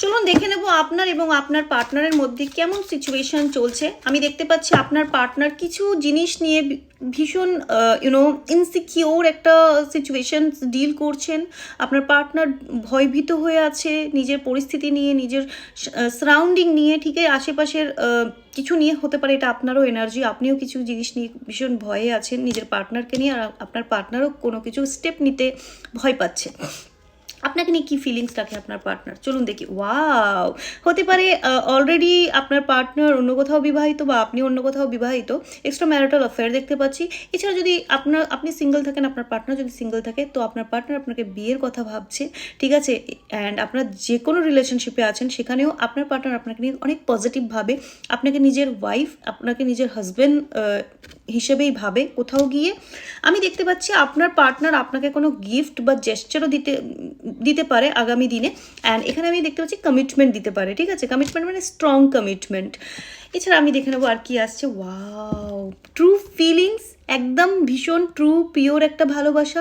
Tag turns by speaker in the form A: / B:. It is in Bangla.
A: চলুন দেখে নেব আপনার এবং আপনার পার্টনারের মধ্যে কেমন সিচুয়েশন চলছে। আমি দেখতে পাচ্ছি আপনার পার্টনার কিছু জিনিস নিয়ে ভীষণ ইনসিকিওর একটা সিচুয়েশন ডিল করছেন। আপনার পার্টনার ভয়ভীত হয়ে আছে নিজের পরিস্থিতি নিয়ে, নিজের সারাউন্ডিং নিয়ে, ঠিক আছে, আশেপাশের কিছু নিয়ে হতে পারে। এটা আপনারও এনার্জি, আপনিও কিছু জিনিস নিয়ে ভীষণ ভয়ে আছেন নিজের পার্টনারকে নিয়ে, আর আপনার পার্টনারও কোনো কিছু স্টেপ নিতে ভয় পাচ্ছে। আপনাকে নিয়ে কী ফিলিংস রাখে আপনার পার্টনার, চলুন দেখি। ওয়াও, হতে পারে অলরেডি আপনার পার্টনার অন্য কোথাও বিবাহিত বা আপনি অন্য কোথাও বিবাহিত, এক্সট্রা ম্যারিটাল অ্যাফেয়ার দেখতে পাচ্ছি। এছাড়া যদি আপনি সিঙ্গেল থাকেন, আপনার পার্টনার যদি সিঙ্গেল থাকে, তো আপনার পার্টনার আপনাকে বিয়ের কথা ভাবছে, ঠিক আছে। অ্যান্ড আপনার যে কোনো রিলেশনশিপে আছেন সেখানেও আপনার পার্টনার আপনাকে নিয়ে অনেক পজিটিভ ভাবে, আপনাকে নিজের ওয়াইফ, আপনাকে নিজের হাজব্যান্ড হিসেবেই ভাবে। কোথাও গিয়ে আমি দেখতে পাচ্ছি আপনার পার্টনার আপনাকে কোনো গিফট বা জেস্চারও দিতে পারে আগামী দিনে। অ্যান্ড এখানে আমি দেখতে পাচ্ছি কমিটমেন্ট দিতে পারে, ঠিক আছে। কমিটমেন্ট মানে স্ট্রং কমিটমেন্ট। এছাড়া আমি দেখে নেবো আর কি আসছে। ওয়াও, ট্রু ফিলিংস, একদম ভীষণ ট্রু পিওর একটা ভালোবাসা।